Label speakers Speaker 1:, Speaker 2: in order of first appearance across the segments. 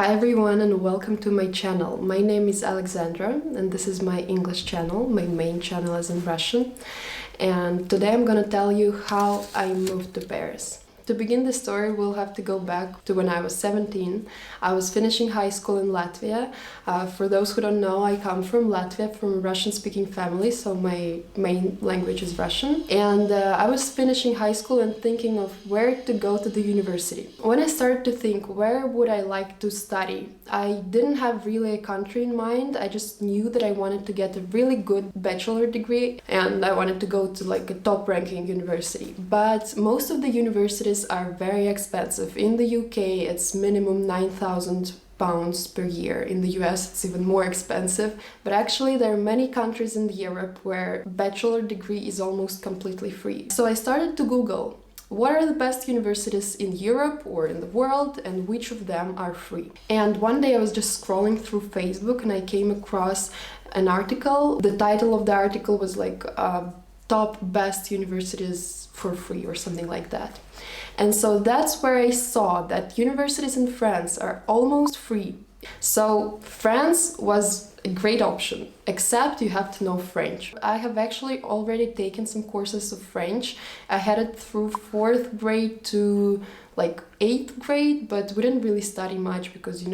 Speaker 1: Hi everyone and welcome to my channel. My name is Alexandra and this is my English channel. My main channel is in Russian. And today I'm gonna tell you how I moved to Paris. To begin the story, we'll have to go back to when I was 17. I was finishing high school in Latvia. For those who don't know, I come from Latvia, from a Russian-speaking family, so my main language is Russian. And I was finishing high school and thinking of where to go to the university. When I started to think where would I like to study, I didn't have really a country in mind. I just knew that I wanted to get a really good bachelor degree and I wanted to go to like a top-ranking university. But most of the universities are very expensive. In the UK, it's minimum 9,000 pounds per year. In the US, it's even more expensive. But actually, there are many countries in Europe where bachelor degree is almost completely free. So I started to Google what are the best universities in Europe or in the world and which of them are free. And one day I was just scrolling through Facebook and I came across an article. The title of the article was like top best universities for free or something like that. And so that's where I saw that universities in France are almost free. So France was a great option, except you have to know French. I have actually already taken some courses of French. I had it through 4th grade to like 8th grade, but we didn't really study much because,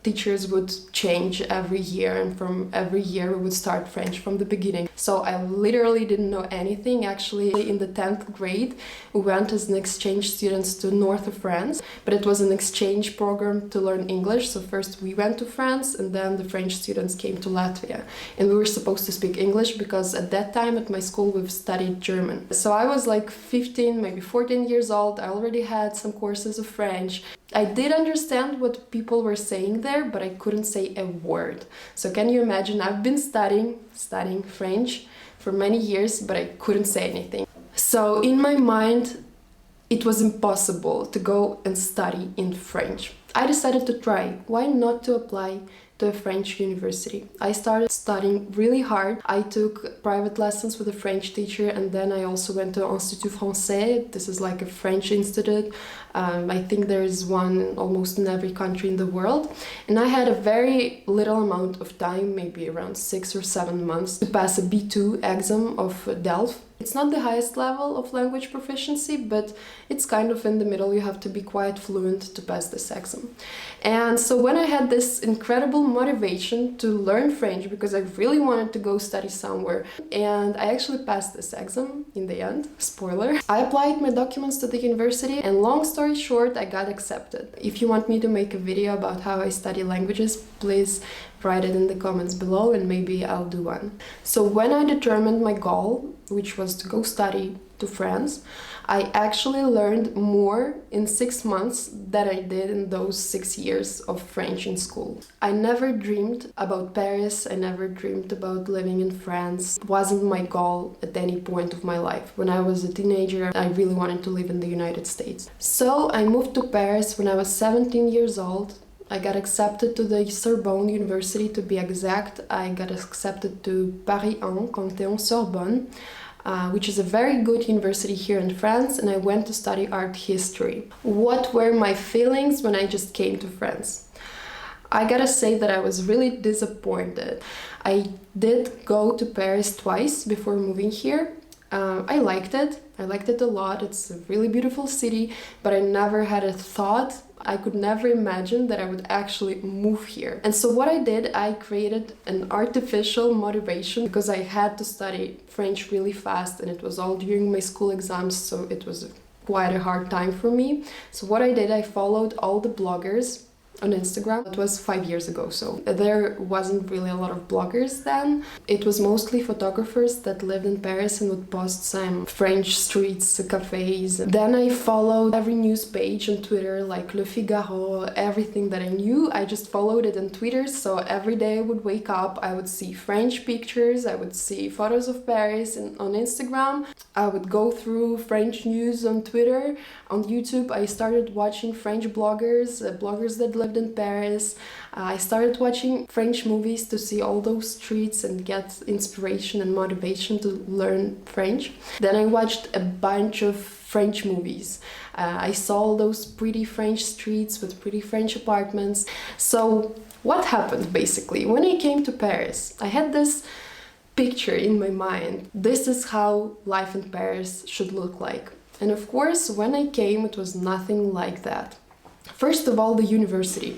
Speaker 1: teachers would change every year, and from every year we would start French from the beginning. So I literally didn't know anything. Actually, in the 10th grade, we went as an exchange students to north of France, but it was an exchange program to learn English. So first we went to France and then the French students came to Latvia. And we were supposed to speak English because at that time at my school we've studied German. So I was like 15, maybe 14 years old. I already had some courses of French. I did understand what people were saying there, but I couldn't say a word. So can you imagine? I've been studying French for many years, but I couldn't say anything. So in my mind, it was impossible to go and study in French. I decided to try. Why not to apply to a French university? I started studying really hard. I took private lessons with a French teacher and then I also went to Institut Français. This is like a French institute. I think there is one almost in every country in the world. And I had a very little amount of time, maybe around 6 or 7 months, to pass a B2 exam of DELF. It's not the highest level of language proficiency, but it's kind of in the middle. You have to be quite fluent to pass this exam. And so when I had this incredible motivation to learn French, because I really wanted to go study somewhere, and I actually passed this exam in the end, spoiler. I applied my documents to the university, and long story short, I got accepted. If you want me to make a video about how I study languages, please write it in the comments below and maybe I'll do one. So when I determined my goal, which was to go study to France, I actually learned more in 6 months than I did in those 6 years of French in school. I never dreamed about Paris, I never dreamed about living in France. It wasn't my goal at any point of my life. When I was a teenager, I really wanted to live in the United States. So I moved to Paris when I was 17 years old. I got accepted to the Sorbonne University, to be exact. I got accepted to Paris 1, Sorbonne, which is a very good university here in France, and I went to study art history. What were my feelings when I just came to France? I gotta say that I was really disappointed. I did go to Paris twice before moving here. I liked it a lot. It's a really beautiful city, but I never had a thought. I could never imagine that I would actually move here. And so what I did, I created an artificial motivation because I had to study French really fast and it was all during my school exams, so it was quite a hard time for me. So what I did, I followed all the bloggers on Instagram. It was 5 years ago, so there wasn't really a lot of bloggers then. It was mostly photographers that lived in Paris and would post some French streets, cafes. Then I followed every news page on Twitter, like Le Figaro, everything that I knew. I just followed it on Twitter, so every day I would wake up, I would see French pictures, I would see photos of Paris on Instagram. I would go through French news on Twitter. On YouTube, I started watching French bloggers, bloggers that lived in Paris. I started watching French movies to see all those streets and get inspiration and motivation to learn French. Then I watched a bunch of French movies. I saw all those pretty French streets with pretty French apartments. So what happened basically? When I came to Paris, I had this picture in my mind. This is how life in Paris should look like. And of course, when I came, it was nothing like that. First of all, the university.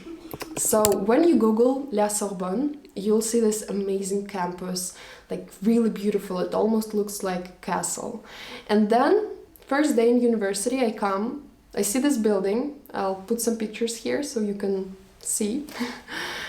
Speaker 1: So when you Google La Sorbonne, you'll see this amazing campus, like really beautiful. It almost looks like a castle. And then, first day in university, I see this building. I'll put some pictures here so you can see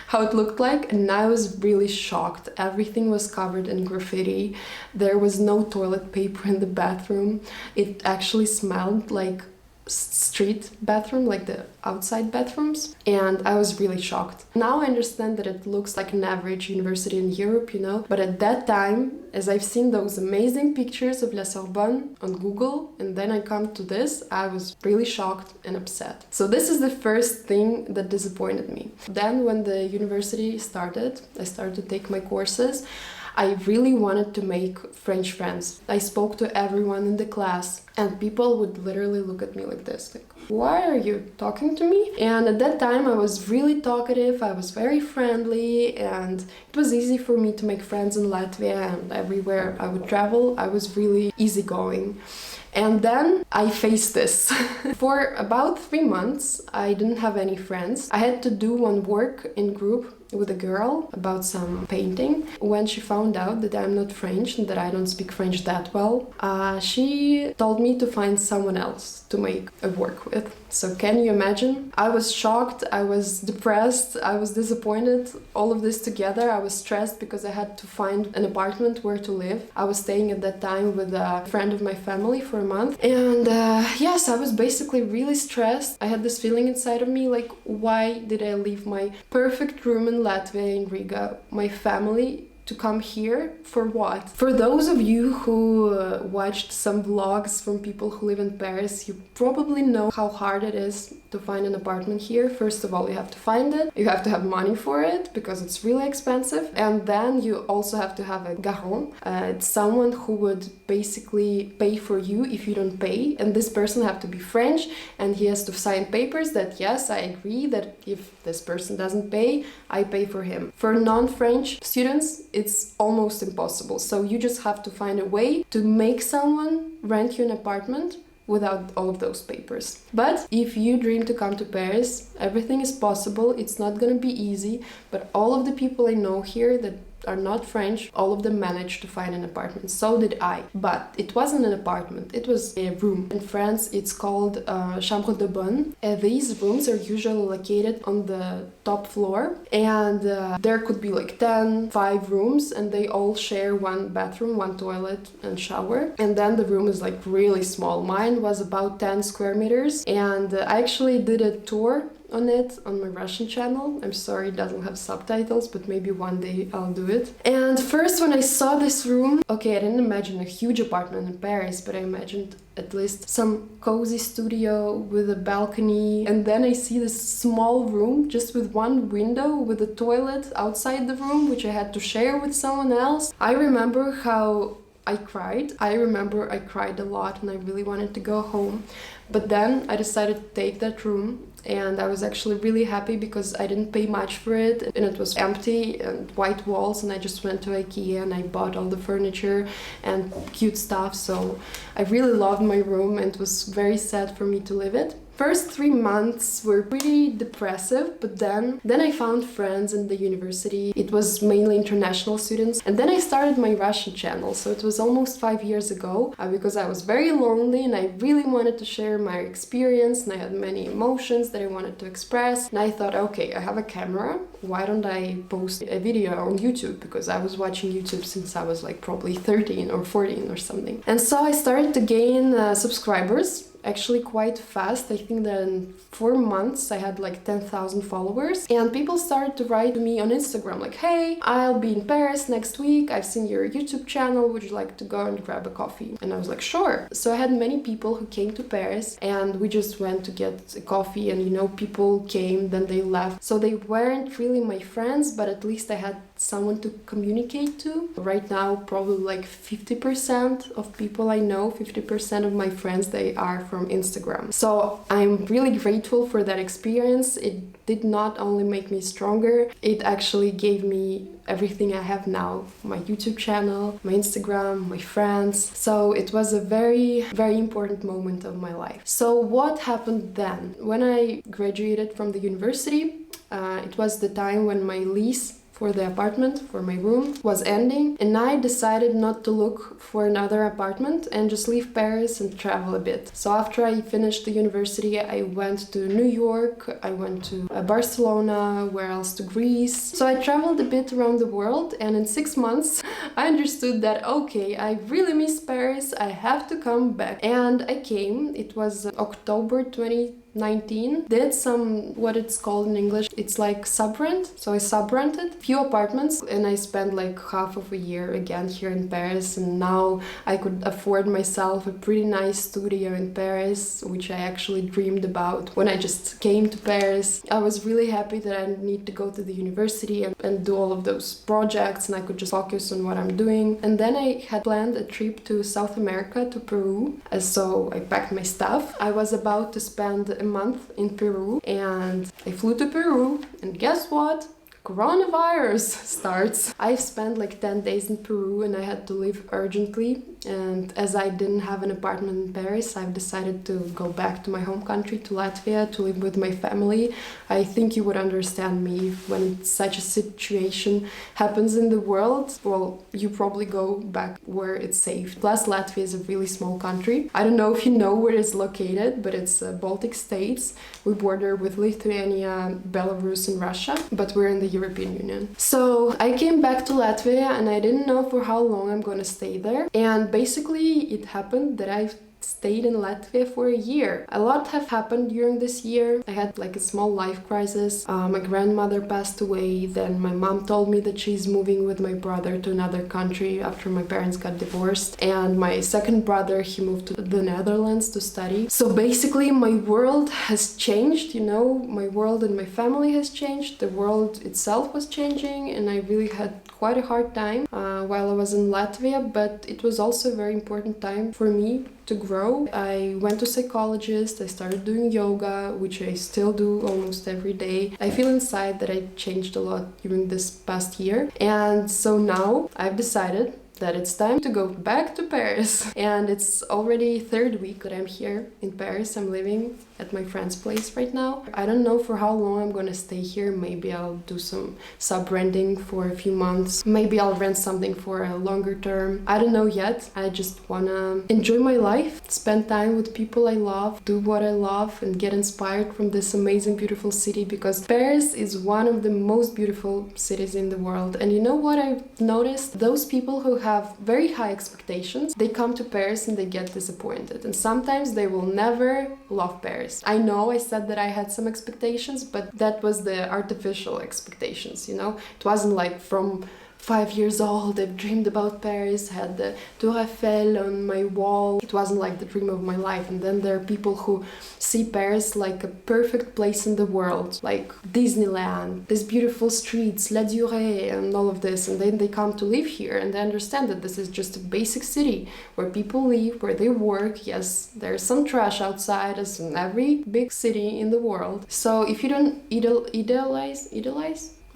Speaker 1: how it looked like, and I was really shocked. Everything was covered in graffiti. There was no toilet paper in the bathroom. It actually smelled like street bathroom, like the outside bathrooms, and I was really shocked. Now I understand that it looks like an average university in Europe, you know, but at that time, as I've seen those amazing pictures of La Sorbonne on Google, and then I come to this, I was really shocked and upset. So this is the first thing that disappointed me. Then when the university started, I started to take my courses. I really wanted to make French friends. I spoke to everyone in the class, and people would literally look at me like this, like, why are you talking to me? And at that time I was really talkative, I was very friendly, and it was easy for me to make friends in Latvia, and everywhere I would travel, I was really easygoing. And then I faced this. For about 3 months, I didn't have any friends. I had to do one work in group with a girl about some painting. When she found out that I'm not French and that I don't speak French that well, she told me to find someone else to make a work with. So can you imagine? I was shocked, I was depressed, I was disappointed, all of this together. I was stressed because I had to find an apartment where to live. I was staying at that time with a friend of my family for a month. And yes, I was basically really stressed. I had this feeling inside of me like, why did I leave my perfect room in Latvia, in Riga, my family, to come here for what? For those of you who watched some vlogs from people who live in Paris, you probably know how hard it is to find an apartment here. First of all, you have to find it, you have to have money for it because it's really expensive, and then you also have to have a garant. It's someone who would basically pay for you if you don't pay, and this person have to be French, and he has to sign papers that yes, I agree that if this person doesn't pay, I pay for him. For non-French students, it's almost impossible. So you just have to find a way to make someone rent you an apartment without all of those papers. But if you dream to come to Paris, everything is possible. It's not gonna be easy, but all of the people I know here that are not French, all of them managed to find an apartment. So did I. But it wasn't an apartment, it was a room. In France, it's called chambre de bonne. These rooms are usually located on the top floor, and there could be like 5 rooms, and they all share one bathroom, one toilet and shower. And then the room is like really small. Mine was about 10 square meters, and I actually did a tour on it on my Russian channel. I'm sorry it doesn't have subtitles, but maybe one day I'll do it. And first when I saw this room, okay, I didn't imagine a huge apartment in Paris, but I imagined at least some cozy studio with a balcony, and then I see this small room just with one window with a toilet outside the room, which I had to share with someone else. I remember how I cried. I remember I cried a lot and I really wanted to go home. But then I decided to take that room, and I was actually really happy because I didn't pay much for it, and it was empty and white walls, and I just went to IKEA and I bought all the furniture and cute stuff. So I really loved my room, and it was very sad for me to leave it. First 3 months were pretty depressive, but then I found friends in the university. It was mainly international students, and then I started my Russian channel. So it was almost 5 years ago, because I was very lonely and I really wanted to share my experience, and I had many emotions that I wanted to express. And I thought, okay, I have a camera, why don't I post a video on YouTube? Because I was watching YouTube since I was like probably 13 or 14 or something. And so I started to gain subscribers. Actually quite fast. I think that in 4 months I had like 10,000 followers, and people started to write to me on Instagram like, hey, I'll be in Paris next week, I've seen your YouTube channel, would you like to go and grab a coffee? And I was like, sure. So I had many people who came to Paris, and we just went to get a coffee, and you know, people came, then they left. So they weren't really my friends, but at least I had someone to communicate to. Right now, probably like 50% of people I know, 50% of my friends, they are from Instagram. So I'm really grateful for that experience. It did not only make me stronger, it actually gave me everything I have now. My YouTube channel, my Instagram, my friends. So it was a very, very important moment of my life. So what happened then? When I graduated from the university, it was the time when my lease for the apartment, for my room, was ending, and I decided not to look for another apartment and just leave Paris and travel a bit. So after I finished the university, I went to New York, I went to Barcelona, where else, to Greece. So I traveled a bit around the world, and in 6 months I understood that okay, I really miss Paris, I have to come back. And I came. It was October 2019. Did some, what it's called in English, it's like subrent. So I subrented few apartments, and I spent like half of a year again here in Paris, and now I could afford myself a pretty nice studio in Paris, which I actually dreamed about when I just came to Paris. I was really happy that I didn't need to go to the university and do all of those projects, and I could just focus on what I'm doing. And then I had planned a trip to South America, to Peru, so I packed my stuff. I was about to spend a month in Peru, and I flew to Peru, and guess what? Coronavirus starts. I spent like 10 days in Peru, and I had to leave urgently. And as I didn't have an apartment in Paris, I've decided to go back to my home country, to Latvia, to live with my family. I think you would understand me when such a situation happens in the world. Well, you probably go back where it's safe. Plus, Latvia is a really small country. I don't know if you know where it's located, but it's Baltic states. We border with Lithuania, Belarus, and Russia, but we're in the European Union. So I came back to Latvia, and I didn't know for how long I'm gonna stay there. And basically it happened that I stayed in Latvia for a year. A lot have happened during this year. I had like a small life crisis. My grandmother passed away. Then my mom told me that she's moving with my brother to another country after my parents got divorced. And my second brother, he moved to the Netherlands to study. So basically my world has changed, you know, my world and my family has changed. The world itself was changing, and I really had quite a hard time while I was in Latvia, but it was also a very important time for me to grow. I went to psychologist, I started doing yoga, which I still do almost every day. I feel inside that I changed a lot during this past year, and so now I've decided that it's time to go back to Paris. And it's already third week that I'm here in Paris. I'm living at my friend's place right now. I don't know for how long I'm gonna stay here. Maybe I'll do some sub-renting for a few months. Maybe I'll rent something for a longer term. I don't know yet. I just wanna enjoy my life, spend time with people I love, do what I love, and get inspired from this amazing, beautiful city, because Paris is one of the most beautiful cities in the world. And you know what I've noticed? Those people who have very high expectations, they come to Paris and they get disappointed. And sometimes they will never love Paris. I know I said that I had some expectations, but that was the artificial expectations, you know? It wasn't like from 5 years old, I've dreamed about Paris, had the Tour Eiffel on my wall. It wasn't like the dream of my life. And then there are people who see Paris like a perfect place in the world, like Disneyland, these beautiful streets, La Durée, and all of this. And then they come to live here, and they understand that this is just a basic city where people live, where they work. Yes, there's some trash outside, as in every big city in the world. So if you don't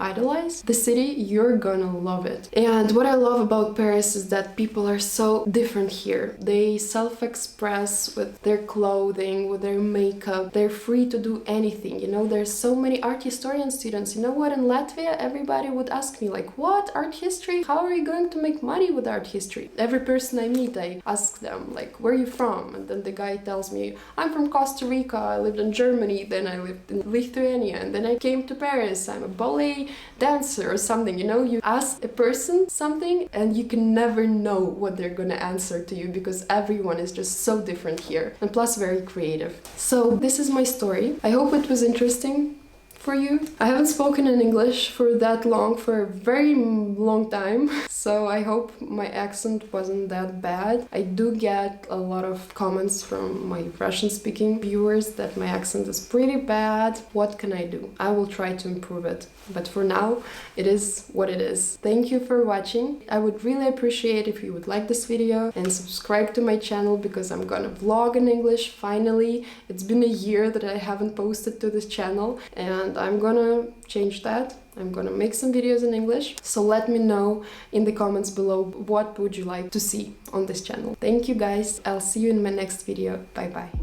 Speaker 1: idolize the city, you're gonna love it. And what I love about Paris is that people are so different here. They self-express with their clothing, with their makeup. They're free to do anything, you know? There's so many art historian students. You know what? In Latvia, everybody would ask me like, what? Art history? How are you going to make money with art history? Every person I meet, I ask them like, where are you from? And then the guy tells me, I'm from Costa Rica, I lived in Germany, then I lived in Lithuania, and then I came to Paris. I'm a ballet dancer or something, you know? You ask a person something and you can never know what they're gonna answer to you, because everyone is just so different here, and plus very creative. So this is my story. I hope it was interesting for you. I haven't spoken in English for that long, for a very long time, so I hope my accent wasn't that bad. I do get a lot of comments from my Russian-speaking viewers that my accent is pretty bad. What can I do? I will try to improve it, but for now it is what it is. Thank you for watching. I would really appreciate if you would like this video and subscribe to my channel, because I'm gonna vlog in English finally. It's been a year that I haven't posted to this channel, and I'm gonna change that. I'm gonna make some videos in English. So let me know in the comments below what would you like to see on this channel. Thank you guys. I'll see you in my next video. Bye bye.